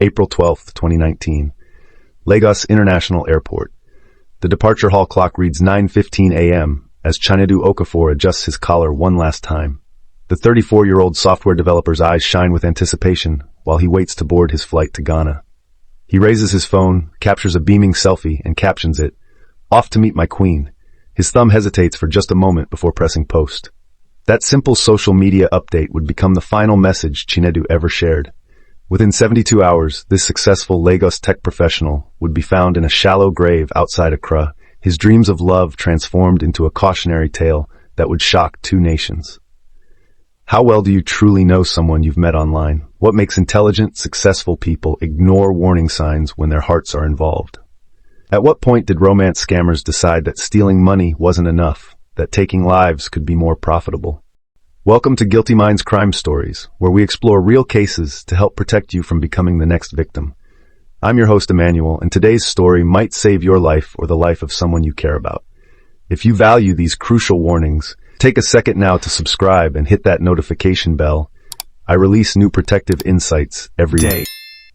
April 12, 2019. Lagos International Airport. The departure hall clock reads 9:15 a.m. as Chinedu Okafor adjusts his collar one last time. The 34-year-old software developer's eyes shine with anticipation while he waits to board his flight to Ghana. He raises his phone, captures a beaming selfie, and captions it, "Off to meet my queen." His thumb hesitates for just a moment before pressing post. That simple social media update would become the final message Chinedu ever shared. Within 72 hours, this successful Lagos tech professional would be found in a shallow grave outside Accra, his dreams of love transformed into a cautionary tale that would shock two nations. How well do you truly know someone you've met online? What makes intelligent, successful people ignore warning signs when their hearts are involved? At what point did romance scammers decide that stealing money wasn't enough, that taking lives could be more profitable? Welcome to Guilty Minds Crime Stories, where we explore real cases to help protect you from becoming the next victim. I'm your host, Emmanuel, and today's story might save your life or the life of someone you care about. If you value these crucial warnings, take a second now to subscribe and hit that notification bell. I release new protective insights every day.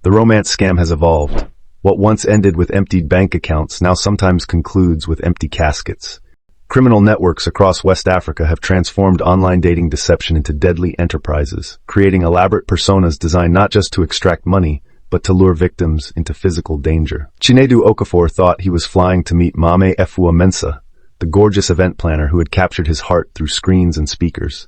The romance scam has evolved. What once ended with emptied bank accounts now sometimes concludes with empty caskets. Criminal networks across West Africa have transformed online dating deception into deadly enterprises, creating elaborate personas designed not just to extract money, but to lure victims into physical danger. Chinedu Okafor thought he was flying to meet Mame Efua Mensah, the gorgeous event planner who had captured his heart through screens and speakers.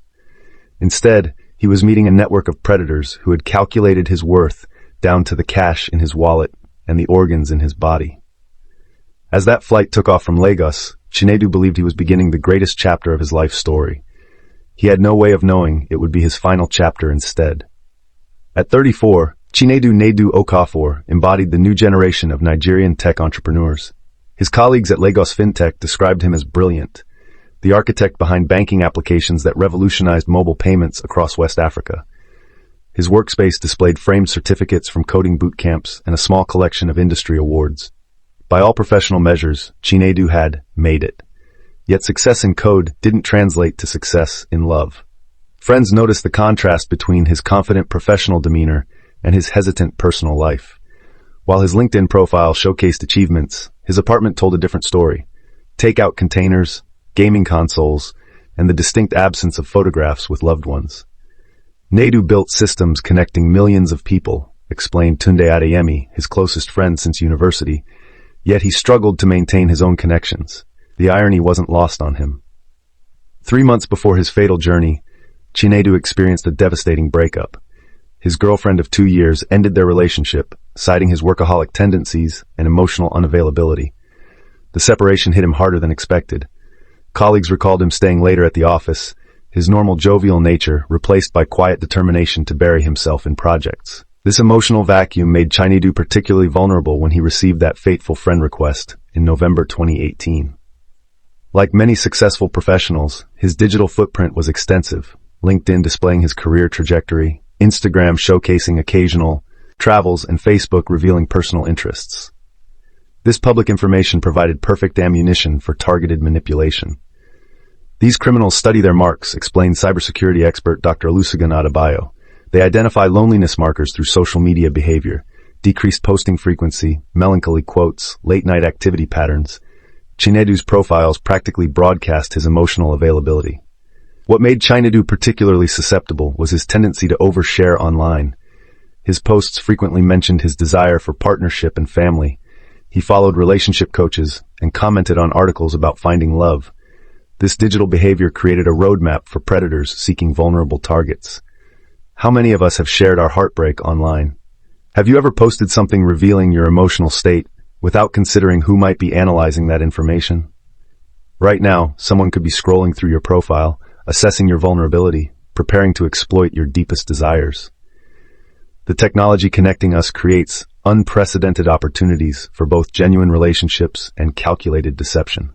Instead, he was meeting a network of predators who had calculated his worth down to the cash in his wallet and the organs in his body. As that flight took off from Lagos, Chinedu believed he was beginning the greatest chapter of his life story. He had no way of knowing it would be his final chapter instead. At 34, Chinedu Naidu Okafor embodied the new generation of Nigerian tech entrepreneurs. His colleagues at Lagos FinTech described him as brilliant, the architect behind banking applications that revolutionized mobile payments across West Africa. His workspace displayed framed certificates from coding boot camps and a small collection of industry awards. By all professional measures, Chinedu had made it. Yet success in code didn't translate to success in love. Friends noticed the contrast between his confident professional demeanor and his hesitant personal life. While his LinkedIn profile showcased achievements, his apartment told a different story. Takeout containers, gaming consoles, and the distinct absence of photographs with loved ones. Naidu built systems connecting millions of people, explained Tunde Adeyemi, his closest friend since university, yet he struggled to maintain his own connections. The irony wasn't lost on him. 3 months before his fatal journey, Chinedu experienced a devastating breakup. His girlfriend of 2 years ended their relationship, citing his workaholic tendencies and emotional unavailability. The separation hit him harder than expected. Colleagues recalled him staying later at the office, his normal jovial nature replaced by quiet determination to bury himself in projects. This emotional vacuum made Chinedu particularly vulnerable when he received that fateful friend request in November 2018. Like many successful professionals, his digital footprint was extensive, LinkedIn displaying his career trajectory, Instagram showcasing occasional travels, and Facebook revealing personal interests. This public information provided perfect ammunition for targeted manipulation. These criminals study their marks, explained cybersecurity expert Dr. Olusegun Adebayo. They identify loneliness markers through social media behavior, decreased posting frequency, melancholy quotes, late-night activity patterns. Chinedu's profiles practically broadcast his emotional availability. What made Chinedu particularly susceptible was his tendency to overshare online. His posts frequently mentioned his desire for partnership and family. He followed relationship coaches and commented on articles about finding love. This digital behavior created a roadmap for predators seeking vulnerable targets. How many of us have shared our heartbreak online? Have you ever posted something revealing your emotional state without considering who might be analyzing that information? Right now, someone could be scrolling through your profile, assessing your vulnerability, preparing to exploit your deepest desires. The technology connecting us creates unprecedented opportunities for both genuine relationships and calculated deception.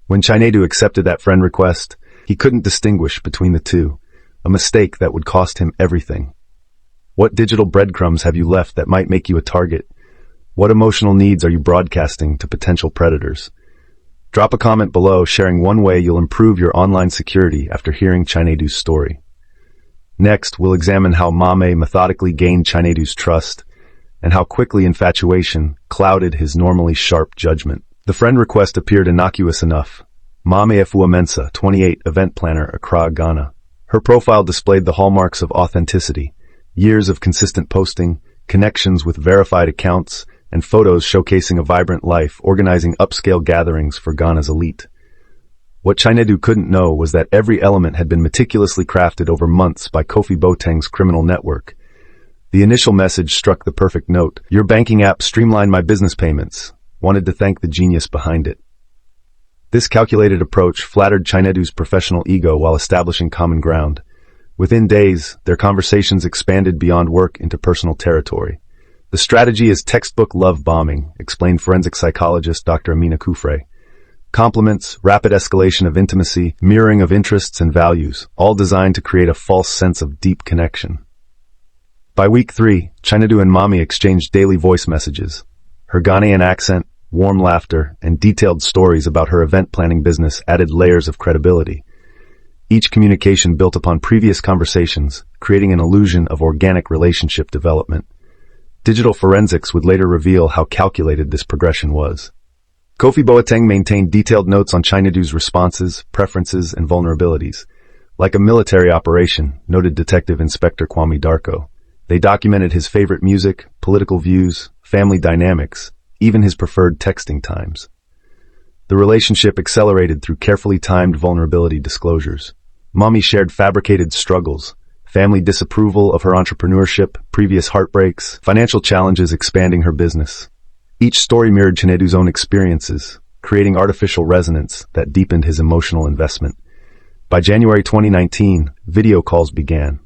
When Chinedu accepted that friend request, he couldn't distinguish between the two, a mistake that would cost him everything. What digital breadcrumbs have you left that might make you a target? What emotional needs are you broadcasting to potential predators? Drop a comment below sharing one way you'll improve your online security after hearing Chinedu's story. Next, we'll examine how Mame methodically gained Chinedu's trust, and how quickly infatuation clouded his normally sharp judgment. The friend request appeared innocuous enough. Mame Efuamensa, 28, event planner, Accra, Ghana. Her profile displayed the hallmarks of authenticity, years of consistent posting, connections with verified accounts, and photos showcasing a vibrant life, organizing upscale gatherings for Ghana's elite. What Chinedu couldn't know was that every element had been meticulously crafted over months by Kofi Boateng's criminal network. The initial message struck the perfect note. "Your banking app streamlined my business payments." Wanted to thank the genius behind it. This calculated approach flattered Chinedu's professional ego while establishing common ground. Within days, their conversations expanded beyond work into personal territory. The strategy is textbook love bombing, explained forensic psychologist Dr. Amina Kufre. Compliments, rapid escalation of intimacy, mirroring of interests and values, all designed to create a false sense of deep connection. By week 3, Chinedu and Mami exchanged daily voice messages. Her Ghanaian accent, warm laughter, and detailed stories about her event planning business added layers of credibility. Each communication built upon previous conversations, creating an illusion of organic relationship development. Digital forensics would later reveal how calculated this progression was. Kofi Boateng maintained detailed notes on Chinedu's responses, preferences, and vulnerabilities. Like a military operation, noted Detective Inspector Kwame Darko. They documented his favorite music, political views, family dynamics, even his preferred texting times. The relationship accelerated through carefully timed vulnerability disclosures. Mommy shared fabricated struggles, family disapproval of her entrepreneurship, previous heartbreaks, financial challenges expanding her business. Each story mirrored Chinedu's own experiences, creating artificial resonance that deepened his emotional investment. By January 2019, video calls began.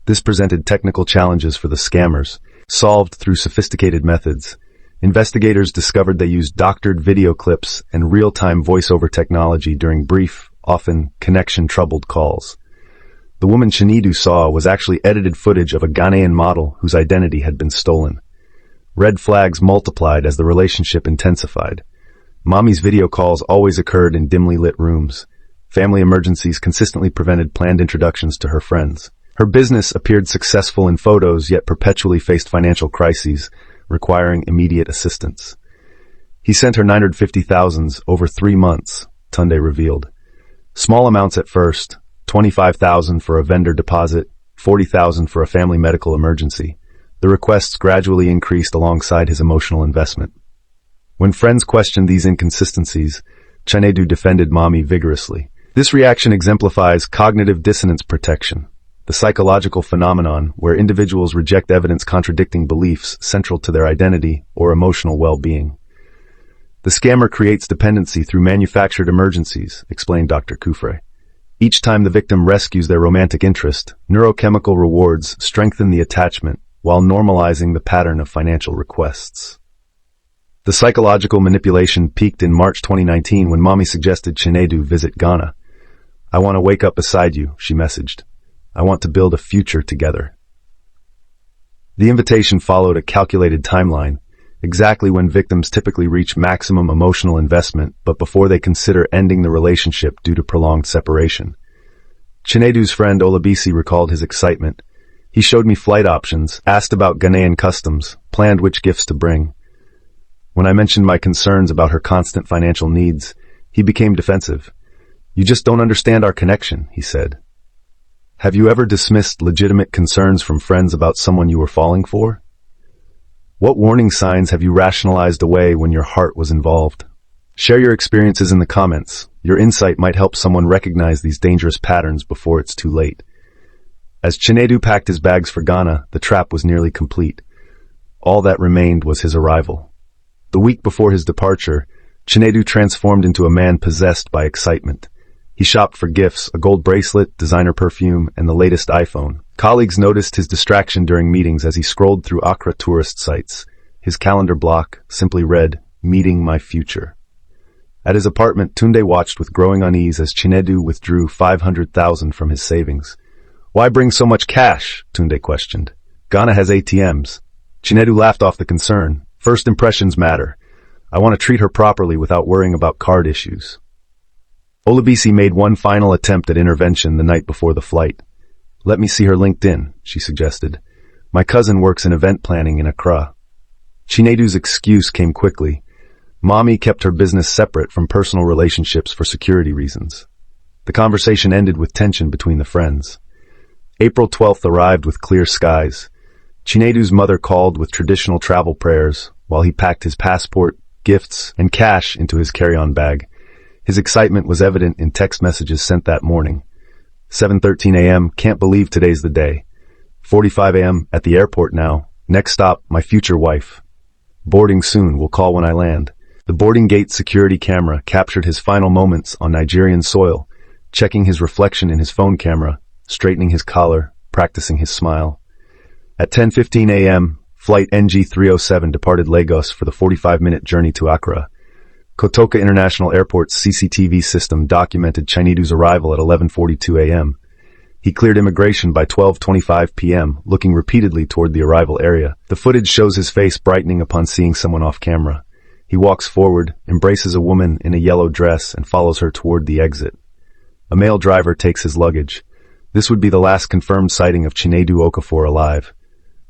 This presented technical challenges for the scammers, solved through sophisticated methods. Investigators discovered they used doctored video clips and real-time voiceover technology during brief, often connection-troubled calls. The woman Chinedu saw was actually edited footage of a Ghanaian model whose identity had been stolen. Red flags multiplied as the relationship intensified. Mommy's video calls always occurred in dimly lit rooms. Family emergencies consistently prevented planned introductions to her friends. Her business appeared successful in photos, yet perpetually faced financial crises, requiring immediate assistance. He sent her 950,000 over 3 months, Tunde revealed. Small amounts at first, 25,000 for a vendor deposit, 40,000 for a family medical emergency. The requests gradually increased alongside his emotional investment. When friends questioned these inconsistencies, Chinedu defended Mommy vigorously. This reaction exemplifies cognitive dissonance protection, the psychological phenomenon where individuals reject evidence contradicting beliefs central to their identity or emotional well-being. The scammer creates dependency through manufactured emergencies, explained Dr. Kufre. Each time the victim rescues their romantic interest, neurochemical rewards strengthen the attachment while normalizing the pattern of financial requests. The psychological manipulation peaked in March 2019 when Mommy suggested Chinedu visit Ghana. "I want to wake up beside you," she messaged. "I want to build a future together." The invitation followed a calculated timeline, exactly when victims typically reach maximum emotional investment, but before they consider ending the relationship due to prolonged separation. Chinedu's friend Olabisi recalled his excitement. "He showed me flight options, asked about Ghanaian customs, planned which gifts to bring. When I mentioned my concerns about her constant financial needs, he became defensive. 'You just don't understand our connection,' he said. Have you ever dismissed legitimate concerns from friends about someone you were falling for? What warning signs have you rationalized away when your heart was involved? Share your experiences in the comments. Your insight might help someone recognize these dangerous patterns before it's too late." As Chinedu packed his bags for Ghana, the trap was nearly complete. All that remained was his arrival. The week before his departure, Chinedu transformed into a man possessed by excitement. He shopped for gifts, a gold bracelet, designer perfume, and the latest iPhone. Colleagues noticed his distraction during meetings as he scrolled through Accra tourist sites. His calendar block simply read, "Meeting my future." At his apartment, Tunde watched with growing unease as Chinedu withdrew 500,000 from his savings. "Why bring so much cash?" Tunde questioned. "Ghana has ATMs." Chinedu laughed off the concern. "First impressions matter. I want to treat her properly without worrying about card issues." Olabisi made one final attempt at intervention the night before the flight. "Let me see her LinkedIn," she suggested. "My cousin works in event planning in Accra. Chinedu's excuse came quickly. Mommy kept her business separate from personal relationships for security reasons. The conversation ended with tension between the friends. April 12th arrived with clear skies. Chinedu's mother called with traditional travel prayers while he packed his passport, gifts, and cash into his carry-on bag. His excitement was evident in text messages sent that morning. 7:13 a.m., can't believe today's the day. 4:45 a.m., at the airport now. Next stop, my future wife. Boarding soon, will call when I land. The boarding gate security camera captured his final moments on Nigerian soil, checking his reflection in his phone camera, straightening his collar, practicing his smile. At 10:15 a.m., flight NG307 departed Lagos for the 45-minute journey to Accra. Kotoka International Airport's CCTV system documented Chinedu's arrival at 11:42 a.m. He cleared immigration by 12:25 p.m., looking repeatedly toward the arrival area. The footage shows his face brightening upon seeing someone off camera. He walks forward, embraces a woman in a yellow dress, and follows her toward the exit. A male driver takes his luggage. This would be the last confirmed sighting of Chinedu Okafor alive.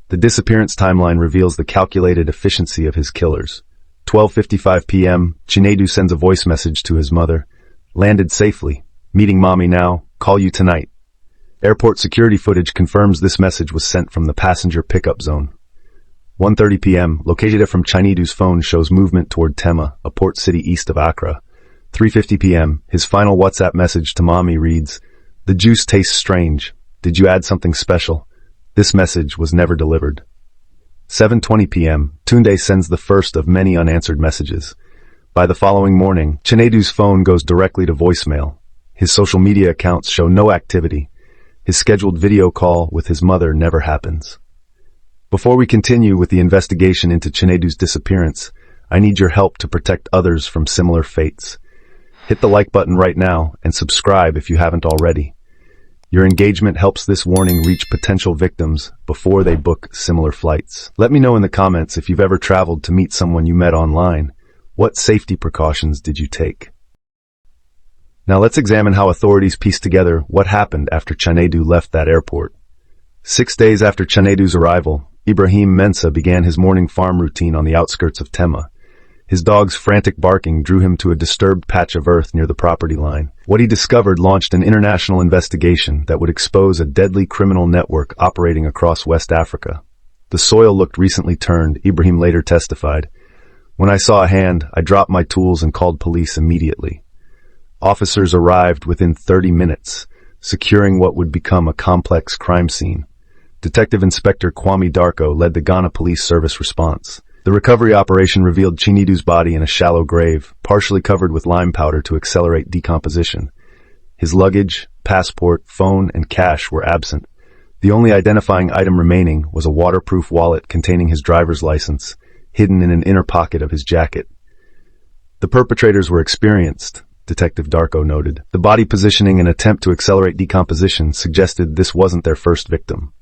The disappearance timeline reveals the calculated efficiency of his killers. 12:55 p.m., Chinedu sends a voice message to his mother. Landed safely. Meeting mommy now. Call you tonight. Airport security footage confirms this message was sent from the passenger pickup zone. 1:30 p.m., located from Chinedu's phone shows movement toward Tema, a port city east of Accra. 3:50 p.m., his final WhatsApp message to mommy reads, "The juice tastes strange. Did you add something special?" This message was never delivered. 7:20 p.m., Tunde sends the first of many unanswered messages. By the following morning, Chinedu's phone goes directly to voicemail. His social media accounts show no activity. His scheduled video call with his mother never happens. Before we continue with the investigation into Chinedu's disappearance, I need your help to protect others from similar fates. Hit the like button right now and subscribe if you haven't already. Your engagement helps this warning reach potential victims before they book similar flights. Let me know in the comments if you've ever traveled to meet someone you met online. What safety precautions did you take? Now let's examine how authorities pieced together what happened after Chinedu left that airport. 6 days after Chinedu's arrival, Ibrahim Mensa began his morning farm routine on the outskirts of Tema. His dog's frantic barking drew him to a disturbed patch of earth near the property line. What he discovered launched an international investigation that would expose a deadly criminal network operating across West Africa. The soil looked recently turned, Ibrahim later testified. When I saw a hand, I dropped my tools and called police immediately. Officers arrived within 30 minutes, securing what would become a complex crime scene. Detective Inspector Kwame Darko led the Ghana Police Service response. The recovery operation revealed Chinedu's body in a shallow grave, partially covered with lime powder to accelerate decomposition. His luggage, passport, phone, and cash were absent. The only identifying item remaining was a waterproof wallet containing his driver's license, hidden in an inner pocket of his jacket. The perpetrators were experienced, Detective Darko noted. The body positioning and attempt to accelerate decomposition suggested this wasn't their first victim.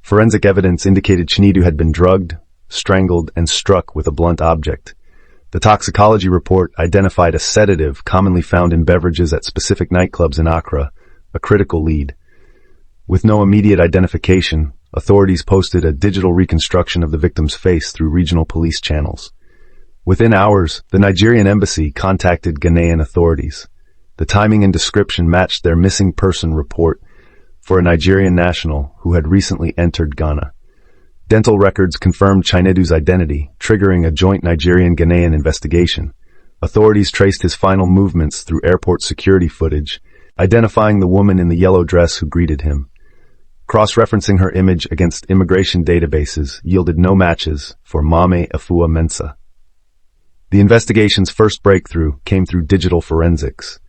Forensic evidence indicated Chinedu had been drugged, strangled, and struck with a blunt object. The toxicology report identified a sedative commonly found in beverages at specific nightclubs in Accra, a critical lead. With no immediate identification, authorities posted a digital reconstruction of the victim's face through regional police channels. Within hours, the Nigerian embassy contacted Ghanaian authorities. The timing and description matched their missing person report for a Nigerian national who had recently entered Ghana. Dental records confirmed Chinedu's identity, triggering a joint Nigerian-Ghanaian investigation. Authorities traced his final movements through airport security footage, identifying the woman in the yellow dress who greeted him. Cross-referencing her image against immigration databases yielded no matches for Mame Afua Mensa. The investigation's first breakthrough came through digital forensics.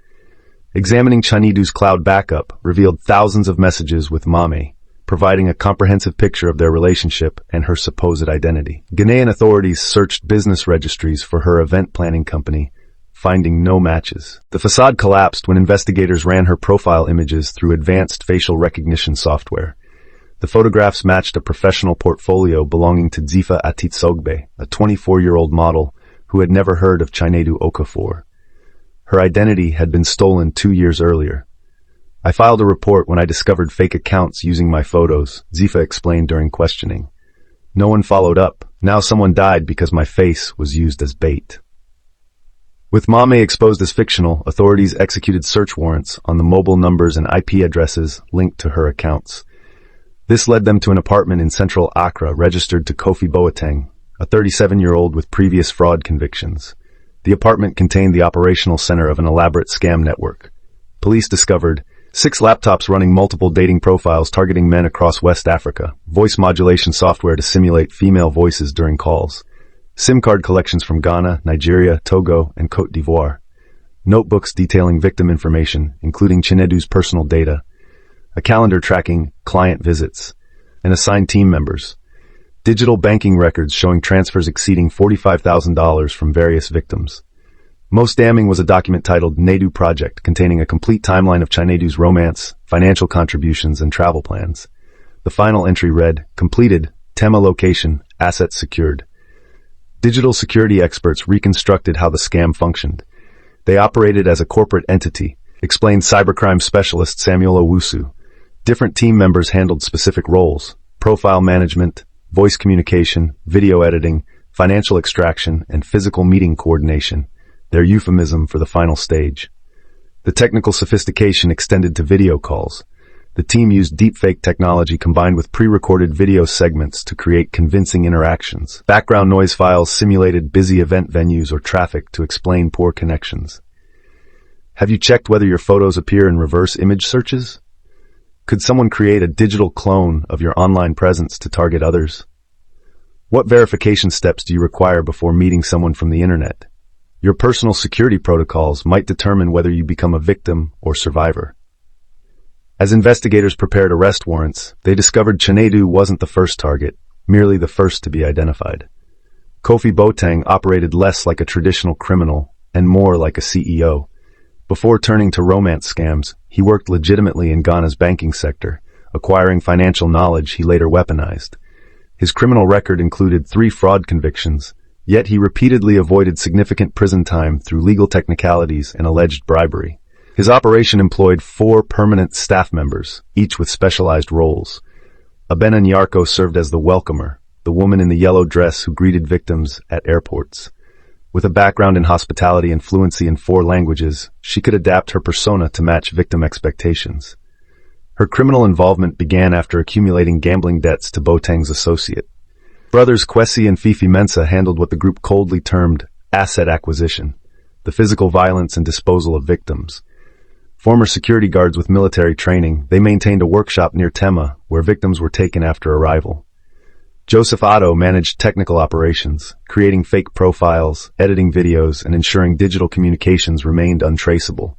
Examining Chinedu's cloud backup revealed thousands of messages with Mame, providing a comprehensive picture of their relationship and her supposed identity. Ghanaian authorities searched business registries for her event planning company, finding no matches. The facade collapsed when investigators ran her profile images through advanced facial recognition software. The photographs matched a professional portfolio belonging to Zifa Atitsogbe, a 24-year-old model who had never heard of Chinedu Okafor. Her identity had been stolen 2 years earlier. I filed a report when I discovered fake accounts using my photos, Zifa explained during questioning. No one followed up, Now someone died because my face was used as bait. With Mame exposed as fictional, authorities executed search warrants on the mobile numbers and IP addresses linked to her accounts. This led them to an apartment in central Accra registered to Kofi Boateng, a 37-year-old with previous fraud convictions. The apartment contained the operational center of an elaborate scam network. Police discovered 6 laptops running multiple dating profiles targeting men across West Africa, voice modulation software to simulate female voices during calls, SIM card collections from Ghana, Nigeria, Togo, and Côte d'Ivoire, notebooks detailing victim information, including Chinedu's personal data, a calendar tracking client visits, and assigned team members, digital banking records showing transfers exceeding $45,000 from various victims. Most damning was a document titled Naidu Project, containing a complete timeline of Chinedu's romance, financial contributions, and travel plans. The final entry read, completed, Tema location, assets secured. Digital security experts reconstructed how the scam functioned. They operated as a corporate entity, explained cybercrime specialist Samuel Owusu. Different team members handled specific roles: profile management, voice communication, video editing, financial extraction, and physical meeting coordination, their euphemism for the final stage. The technical sophistication extended to video calls. The team used deepfake technology combined with pre-recorded video segments to create convincing interactions. Background noise files simulated busy event venues or traffic to explain poor connections. Have you checked whether your photos appear in reverse image searches? Could someone create a digital clone of your online presence to target others? What verification steps do you require before meeting someone from the internet? Your personal security protocols might determine whether you become a victim or survivor. As investigators prepared arrest warrants, they discovered Chinedu wasn't the first target, merely the first to be identified. Kofi Boateng operated less like a traditional criminal and more like a CEO. Before turning to romance scams, he worked legitimately in Ghana's banking sector, acquiring financial knowledge he later weaponized. His criminal record included 3 fraud convictions, yet he repeatedly avoided significant prison time through legal technicalities and alleged bribery. His operation employed 4 permanent staff members, each with specialized roles. Abena Nyarko served as the welcomer, the woman in the yellow dress who greeted victims at airports. With a background in hospitality and fluency in 4 languages, she could adapt her persona to match victim expectations. Her criminal involvement began after accumulating gambling debts to Boateng's associate. Brothers Kwesi and Fifi Mensah handled what the group coldly termed asset acquisition, the physical violence and disposal of victims. Former security guards with military training, they maintained a workshop near Tema, where victims were taken after arrival. Joseph Otto managed technical operations, creating fake profiles, editing videos, and ensuring digital communications remained untraceable.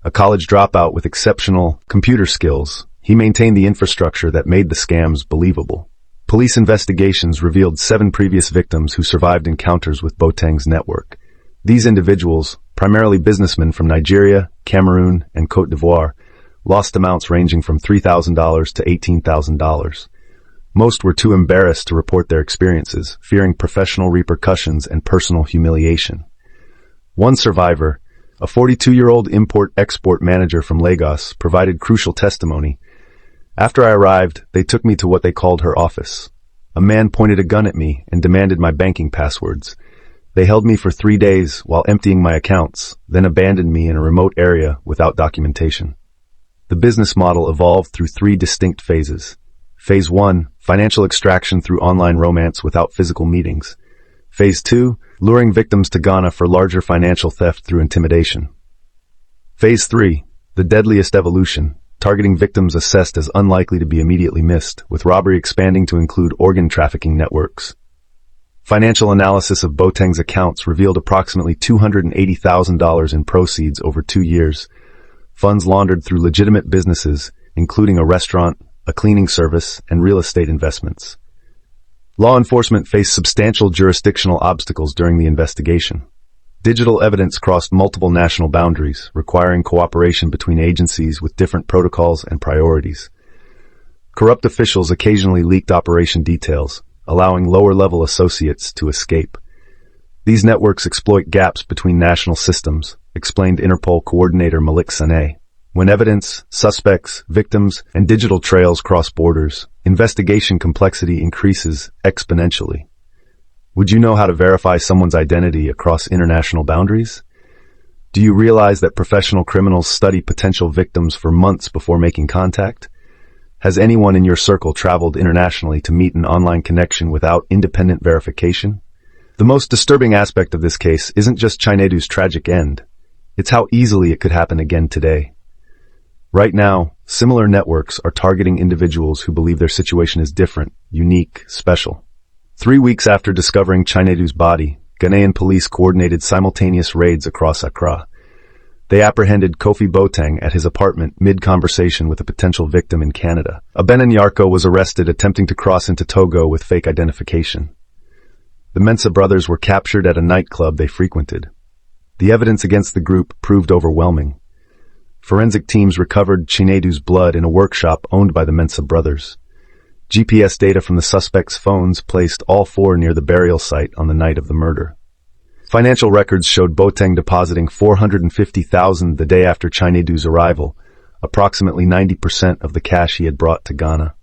A college dropout with exceptional computer skills, he maintained the infrastructure that made the scams believable. Police investigations revealed 7 previous victims who survived encounters with Boateng's network. These individuals, primarily businessmen from Nigeria, Cameroon, and Côte d'Ivoire, lost amounts ranging from $3,000 to $18,000. Most were too embarrassed to report their experiences, fearing professional repercussions and personal humiliation. One survivor, a 42-year-old import-export manager from Lagos, provided crucial testimony. After I arrived, they took me to what they called her office. A man pointed a gun at me and demanded my banking passwords. They held me for 3 days while emptying my accounts, then abandoned me in a remote area without documentation. The business model evolved through 3 distinct phases. Phase 1, financial extraction through online romance without physical meetings. Phase 2, luring victims to Ghana for larger financial theft through intimidation. Phase 3, the deadliest evolution, targeting victims assessed as unlikely to be immediately missed, with robbery expanding to include organ trafficking networks. Financial analysis of Boateng's accounts revealed approximately $280,000 in proceeds over 2 years, funds laundered through legitimate businesses, including a restaurant, a cleaning service, and real estate investments. Law enforcement faced substantial jurisdictional obstacles during the investigation. Digital evidence crossed multiple national boundaries, requiring cooperation between agencies with different protocols and priorities. Corrupt officials occasionally leaked operation details, allowing lower-level associates to escape. These networks exploit gaps between national systems, explained Interpol coordinator Malik Saneh. When evidence, suspects, victims, and digital trails cross borders, investigation complexity increases exponentially. Would you know how to verify someone's identity across international boundaries? Do you realize that professional criminals study potential victims for months before making contact? Has anyone in your circle traveled internationally to meet an online connection without independent verification? The most disturbing aspect of this case isn't just Chinedu's tragic end. It's how easily it could happen again today. Right now, similar networks are targeting individuals who believe their situation is different, unique, special. 3 weeks after discovering Chinedu's body, Ghanaian police coordinated simultaneous raids across Accra. They apprehended Kofi Boateng at his apartment mid-conversation with a potential victim in Canada. Abena Nyarko was arrested attempting to cross into Togo with fake identification. The Mensah brothers were captured at a nightclub they frequented. The evidence against the group proved overwhelming. Forensic teams recovered Chinedu's blood in a workshop owned by the Mensah brothers. GPS data from the suspects' phones placed all four near the burial site on the night of the murder. Financial records showed Boateng depositing $450,000 the day after Chinedu's arrival, approximately 90% of the cash he had brought to Ghana.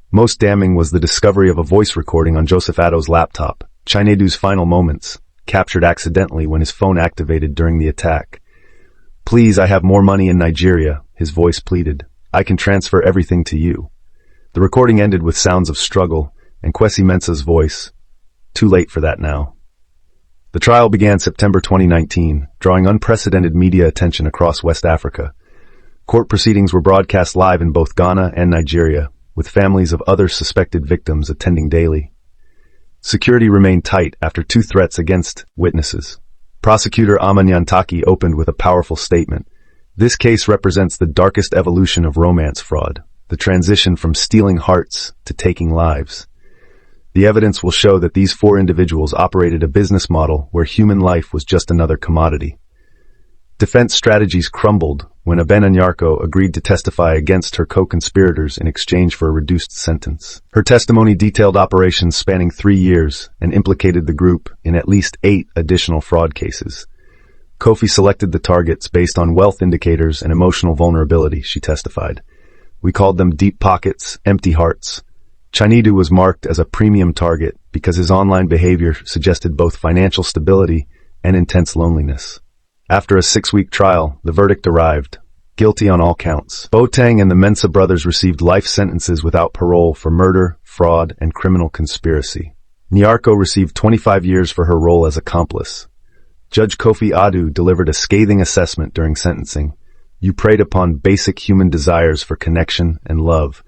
Most damning was the discovery of a voice recording on Joseph Addo's laptop, Chinedu's final moments, captured accidentally when his phone activated during the attack. "Please, I have more money in Nigeria," his voice pleaded. "I can transfer everything to you." The recording ended with sounds of struggle and Kwesi Mensah's voice. Too late for that now. The trial began September 2019, drawing unprecedented media attention across West Africa. Court proceedings were broadcast live in both Ghana and Nigeria, with families of other suspected victims attending daily. Security remained tight after 2 threats against witnesses. Prosecutor Amanyantaki opened with a powerful statement. "This case represents the darkest evolution of romance fraud, the transition from stealing hearts to taking lives. The evidence will show that these 4 individuals operated a business model where human life was just another commodity." Defense strategies crumbled when Abena Nyarko agreed to testify against her co-conspirators in exchange for a reduced sentence. Her testimony detailed operations spanning 3 years and implicated the group in at least 8 additional fraud cases. Kofi selected the targets based on wealth indicators and emotional vulnerability, she testified. "We called them deep pockets, empty hearts." Chinedu was marked as a premium target because his online behavior suggested both financial stability and intense loneliness. After a 6-week trial, the verdict arrived. Guilty on all counts. Boateng and the Mensah brothers received life sentences without parole for murder, fraud, and criminal conspiracy. Nyarko received 25 years for her role as accomplice. Judge Kofi Addo delivered a scathing assessment during sentencing. "You preyed upon basic human desires for connection and love.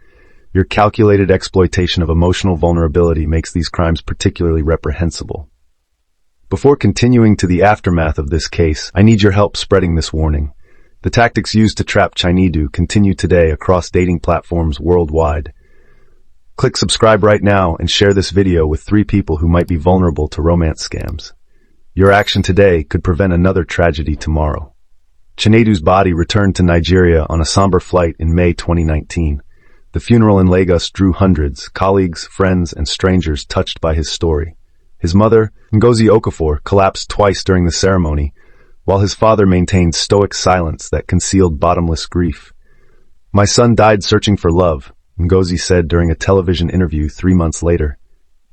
Your calculated exploitation of emotional vulnerability makes these crimes particularly reprehensible." Before continuing to the aftermath of this case, I need your help spreading this warning. The tactics used to trap Chinedu continue today across dating platforms worldwide. Click subscribe right now and share this video with 3 people who might be vulnerable to romance scams. Your action today could prevent another tragedy tomorrow. Chinedu's body returned to Nigeria on a somber flight in May 2019. The funeral in Lagos drew hundreds, colleagues, friends, and strangers touched by his story. His mother, Ngozi Okafor, collapsed twice during the ceremony, while his father maintained stoic silence that concealed bottomless grief. "My son died searching for love," Ngozi said during a television interview 3 months later.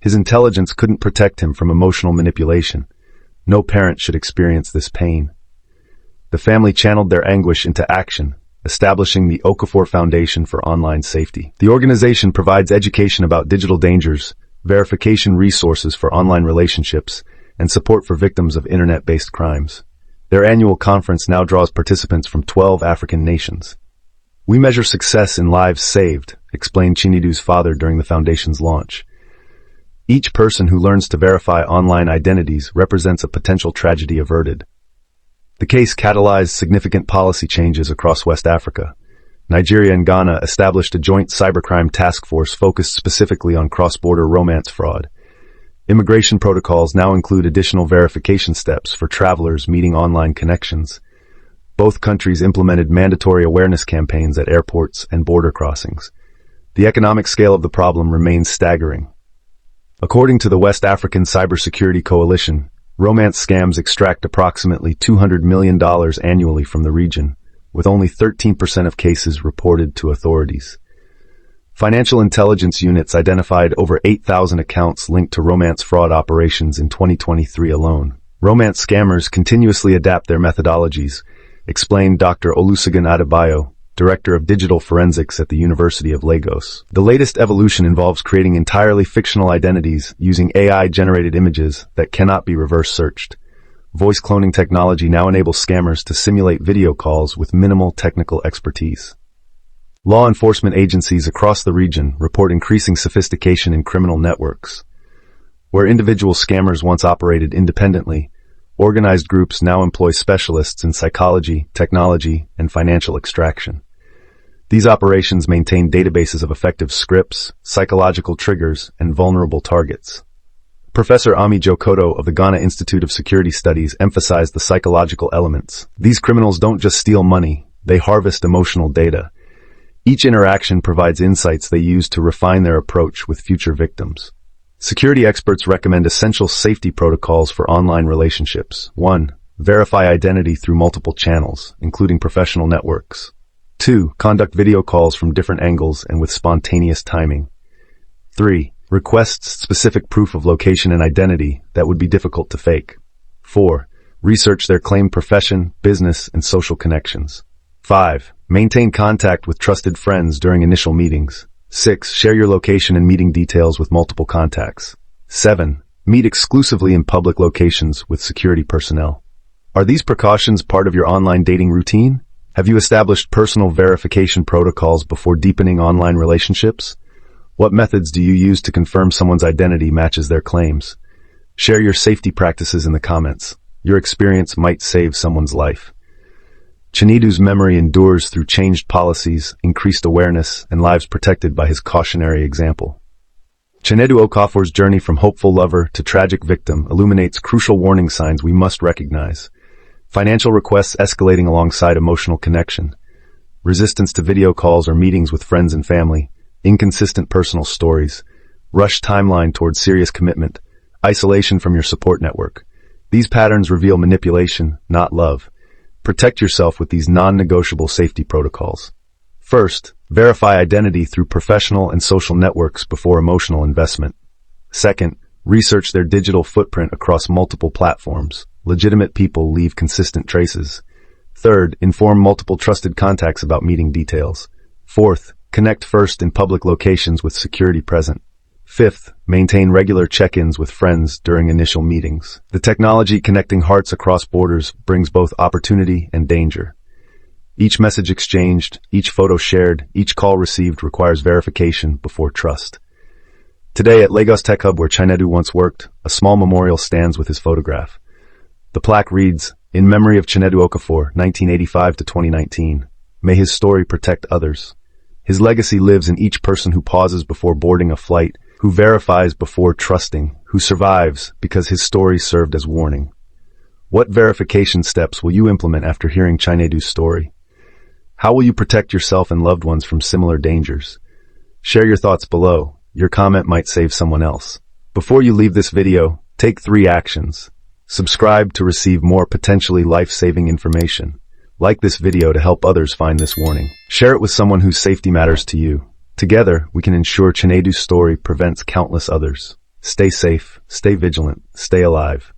His intelligence couldn't protect him from emotional manipulation. No parent should experience this pain. The family channeled their anguish into action, establishing the Okafor Foundation for Online Safety. The organization provides education about digital dangers, verification resources for online relationships, and support for victims of internet-based crimes. Their annual conference now draws participants from 12 African nations. "We measure success in lives saved," explained Chinedu's father during the foundation's launch. "Each person who learns to verify online identities represents a potential tragedy averted." The case catalyzed significant policy changes across West Africa. Nigeria and Ghana established a joint cybercrime task force focused specifically on cross-border romance fraud. Immigration protocols now include additional verification steps for travelers meeting online connections. Both countries implemented mandatory awareness campaigns at airports and border crossings. The economic scale of the problem remains staggering. According to the West African Cybersecurity Coalition, romance scams extract approximately $200 million annually from the region, with only 13% of cases reported to authorities. Financial intelligence units identified over 8,000 accounts linked to romance fraud operations in 2023 alone. Romance scammers continuously adapt their methodologies, explained Dr. Olusegun Adebayo, Director of Digital Forensics at the University of Lagos. The latest evolution involves creating entirely fictional identities using AI-generated images that cannot be reverse searched. Voice cloning technology now enables scammers to simulate video calls with minimal technical expertise. Law enforcement agencies across the region report increasing sophistication in criminal networks. Where individual scammers once operated independently, organized groups now employ specialists in psychology, technology, and financial extraction. These operations maintain databases of effective scripts, psychological triggers, and vulnerable targets. Professor Ami Jokoto of the Ghana Institute of Security Studies emphasized the psychological elements. These criminals don't just steal money, they harvest emotional data. Each interaction provides insights they use to refine their approach with future victims. Security experts recommend essential safety protocols for online relationships. 1. Verify identity through multiple channels, including professional networks. 2. Conduct video calls from different angles and with spontaneous timing. 3. Requests specific proof of location and identity that would be difficult to fake. 4. Research their claimed profession, business, and social connections. 5. Maintain contact with trusted friends during initial meetings. 6. Share your location and meeting details with multiple contacts. 7. Meet exclusively in public locations with security personnel. Are these precautions part of your online dating routine? Have you established personal verification protocols before deepening online relationships? What methods do you use to confirm someone's identity matches their claims? Share your safety practices in the comments. Your experience might save someone's life. Chinedu's memory endures through changed policies, increased awareness, and lives protected by his cautionary example. Chinedu Okafor's journey from hopeful lover to tragic victim illuminates crucial warning signs we must recognize. Financial requests escalating alongside emotional connection, resistance to video calls or meetings with friends and family, inconsistent personal stories, rushed timeline towards serious commitment, isolation from your support network. These patterns reveal manipulation, not love. Protect yourself with these non-negotiable safety protocols. First, verify identity through professional and social networks before emotional investment. Second, research their digital footprint across multiple platforms. Legitimate people leave consistent traces. Third, inform multiple trusted contacts about meeting details. Fourth, connect first in public locations with security present. Fifth, maintain regular check-ins with friends during initial meetings. The technology connecting hearts across borders brings both opportunity and danger. Each message exchanged, each photo shared, each call received requires verification before trust. Today at Lagos Tech Hub, where Chinedu once worked, a small memorial stands with his photograph. The plaque reads, "In memory of Chinedu Okafor, 1985 to 2019. May his story protect others." His legacy lives in each person who pauses before boarding a flight, who verifies before trusting, who survives because his story served as warning. What verification steps will you implement after hearing Chinedu's story? How will you protect yourself and loved ones from similar dangers? Share your thoughts below. Your comment might save someone else. Before you leave this video, take 3 actions. Subscribe to receive more potentially life-saving information. Like this video to help others find this warning. Share it with someone whose safety matters to you. Together, we can ensure Chinedu's story prevents countless others. Stay safe, stay vigilant, stay alive.